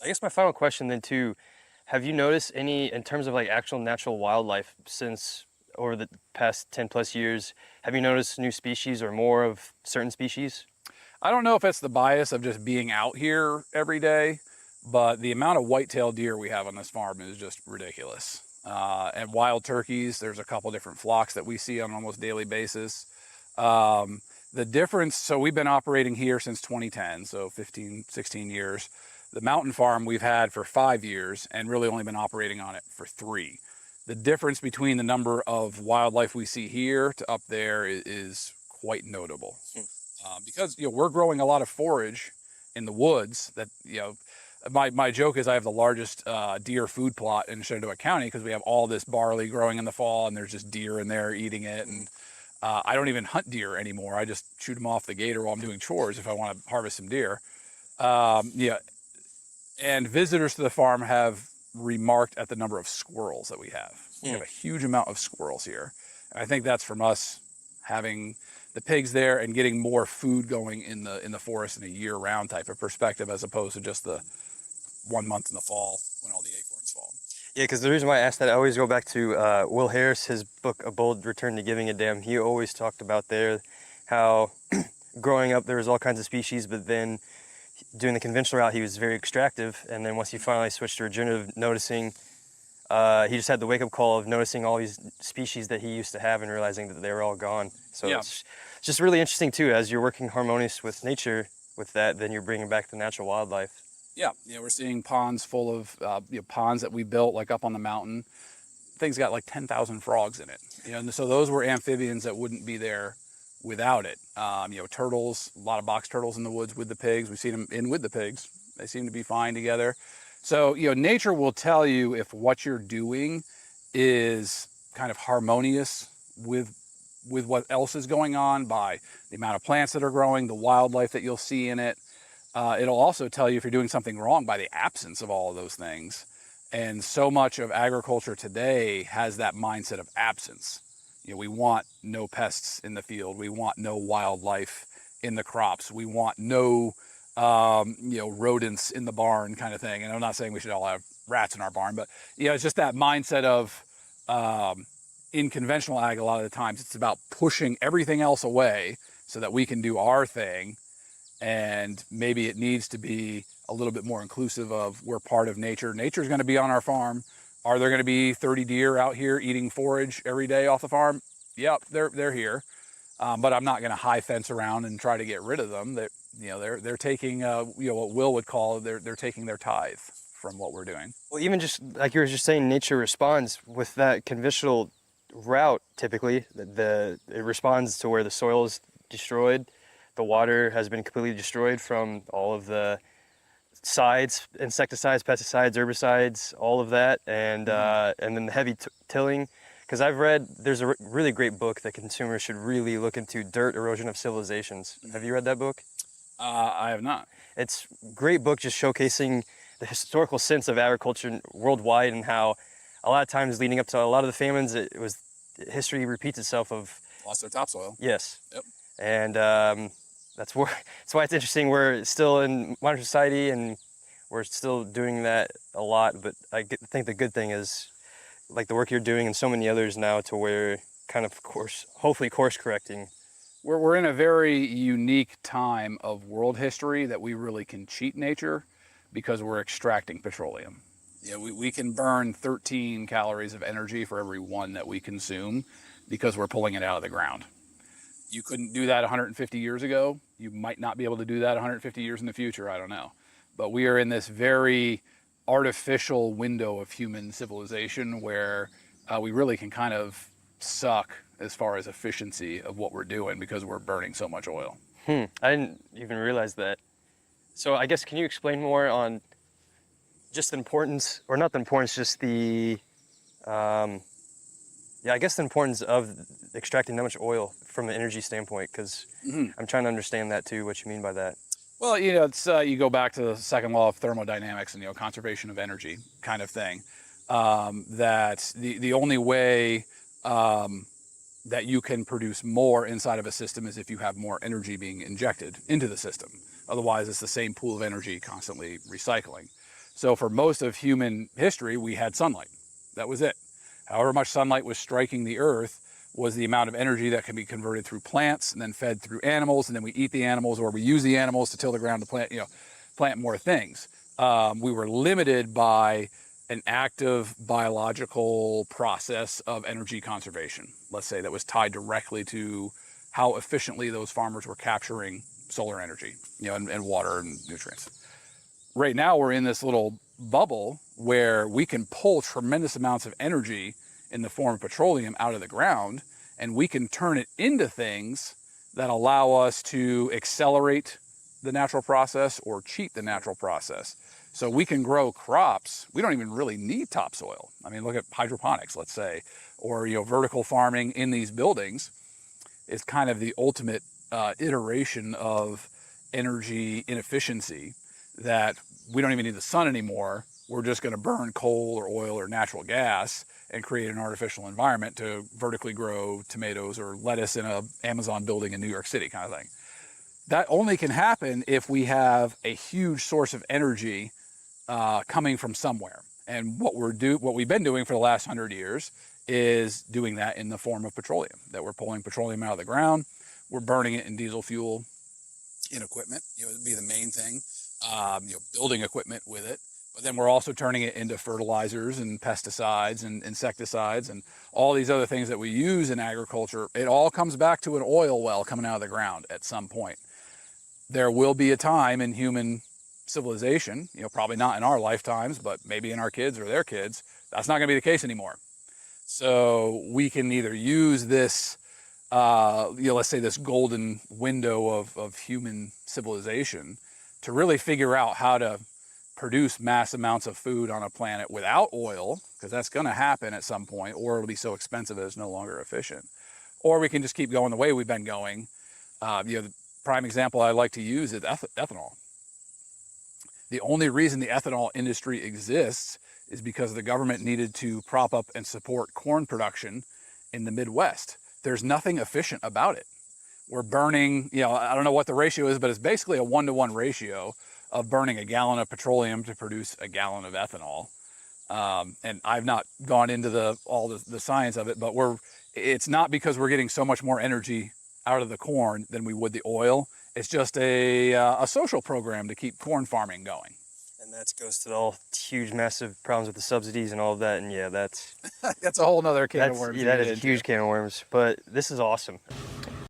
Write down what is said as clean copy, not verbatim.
I guess my final question then too, have you noticed any, in terms of like actual natural wildlife since over the past 10 plus years, have you noticed new species or more of certain species? I don't know if it's the bias of just being out here every day, but the amount of white-tailed deer we have on this farm is just ridiculous. And wild turkeys, there's a couple different flocks that we see on an almost daily basis. The difference, so we've been operating here since 2010, so 15, 16 years. The mountain farm we've had for 5 years and really only been operating on it for 3. The difference between the number of wildlife we see here to up there is quite notable. Because we're growing a lot of forage in the woods that my joke is I have the largest deer food plot in Shenandoah County because we have all this barley growing in the fall and there's just deer in there eating it. And I don't even hunt deer anymore. I just shoot them off the gator while I'm doing chores if I want to harvest some deer. Yeah, and visitors to the farm have remarked at the number of squirrels that we have. We have a huge amount of squirrels here. And I think that's from us having the pigs there and getting more food going in the forest in a year-round type of perspective, as opposed to just the 1 month in the fall when all the acorns fall. Yeah, because the reason why I asked that, I always go back to Will Harris, his book, A Bold Return to Giving a Damn. He always talked about there how growing up there was all kinds of species, but then doing the conventional route, he was very extractive. And then once he finally switched to regenerative, noticing, he just had the wake-up call of noticing all these species that he used to have and realizing that they were all gone. So Yeah. it's just really interesting too, as you're working harmonious with nature with that, then you're bringing back the natural wildlife. Yeah, we're seeing ponds full of ponds that we built like up on the mountain. Things got like 10,000 frogs in it. And so those were amphibians that wouldn't be there without it. Turtles, a lot of box turtles in the woods with the pigs. We've seen them in with the pigs. They seem to be fine together. So, nature will tell you if what you're doing is kind of harmonious with what else is going on by the amount of plants that are growing, the wildlife that you'll see in it. It'll also tell you if you're doing something wrong by the absence of all of those things. And so much of agriculture today has that mindset of absence. We want no pests in the field. We want no wildlife in the crops. We want no, rodents in the barn kind of thing. And I'm not saying we should all have rats in our barn, but, it's just that mindset of, in conventional ag, a lot of the times it's about pushing everything else away so that we can do our thing. And maybe it needs to be a little bit more inclusive of we're part of nature. Nature's going to be on our farm. Are there going to be 30 deer out here eating forage every day off the farm? Yep, they're here. But I'm not going to high fence around and try to get rid of them. They're taking what Will would call they're taking their tithe from what we're doing. Well, even just like you were just saying, nature responds with that conventional route. Typically, it responds to where the soil is destroyed, the water has been completely destroyed from all of the insecticides, pesticides, herbicides, all of that, and then the heavy tilling. Because I've read there's a really great book that consumers should really look into, Dirt Erosion of Civilizations. Have you read that book? I have not. It's a great book just showcasing the historical sense of agriculture worldwide and how a lot of times leading up to a lot of the famines, history repeats itself of... Lost their topsoil. Yes. Yep. And that's why it's interesting. We're still in modern society and we're still doing that a lot. But I think the good thing is like the work you're doing and so many others now to where kind of hopefully course correcting. We're in a very unique time of world history that we really can cheat nature because we're extracting petroleum. We can burn 13 calories of energy for every one that we consume because we're pulling it out of the ground. You couldn't do that 150 years ago. You might not be able to do that 150 years in the future, I don't know. But we are in this very artificial window of human civilization where we really can kind of suck as far as efficiency of what we're doing because we're burning so much oil. I didn't even realize that. So I guess, can you explain more on just the importance, or not the importance, just the, I guess the importance of extracting that much oil from an energy standpoint, because I'm trying to understand that too, what you mean by that. Well, it's you go back to the second law of thermodynamics and conservation of energy kind of thing. That the only way that you can produce more inside of a system is if you have more energy being injected into the system. Otherwise, it's the same pool of energy constantly recycling. So for most of human history, we had sunlight. That was it. However much sunlight was striking the earth was the amount of energy that can be converted through plants and then fed through animals, and then we eat the animals, or we use the animals to till the ground to plant more things. We were limited by an active biological process of energy conservation, let's say, that was tied directly to how efficiently those farmers were capturing solar energy, and water and nutrients. Right now we're in this little bubble where we can pull tremendous amounts of energy in the form of petroleum out of the ground, and we can turn it into things that allow us to accelerate the natural process or cheat the natural process. So we can grow crops. We don't even really need topsoil. I mean, look at hydroponics, let's say, or vertical farming in these buildings is kind of the ultimate iteration of energy inefficiency, that we don't even need the sun anymore. We're just going to burn coal or oil or natural gas and create an artificial environment to vertically grow tomatoes or lettuce in an Amazon building in New York City kind of thing. That only can happen if we have a huge source of energy coming from somewhere. And what we've been doing for the last 100 years is doing that in the form of petroleum, that we're pulling petroleum out of the ground, we're burning it in diesel fuel, in equipment, it'd be the main thing, building equipment with it. But then we're also turning it into fertilizers and pesticides and insecticides and all these other things that we use in agriculture. It all comes back to an oil well coming out of the ground at some point. There will be a time in human civilization, probably not in our lifetimes, but maybe in our kids or their kids, that's not going to be the case anymore. So we can either use this, let's say this golden window of human civilization to really figure out how to produce mass amounts of food on a planet without oil, because that's going to happen at some point, or it'll be so expensive that it's no longer efficient. Or we can just keep going the way we've been going. The prime example I like to use is ethanol. The only reason the ethanol industry exists is because the government needed to prop up and support corn production in the Midwest. There's nothing efficient about it. We're burning, I don't know what the ratio is, but it's basically a 1-to-1 ratio of burning a gallon of petroleum to produce a gallon of ethanol. And I've not gone into all the science of it, but it's not because we're getting so much more energy out of the corn than we would the oil. It's just a social program to keep corn farming going. And that goes to all huge, massive problems with the subsidies and all of that. And yeah, that's a whole nother can of worms. Yeah, that is a huge can of worms. But this is awesome.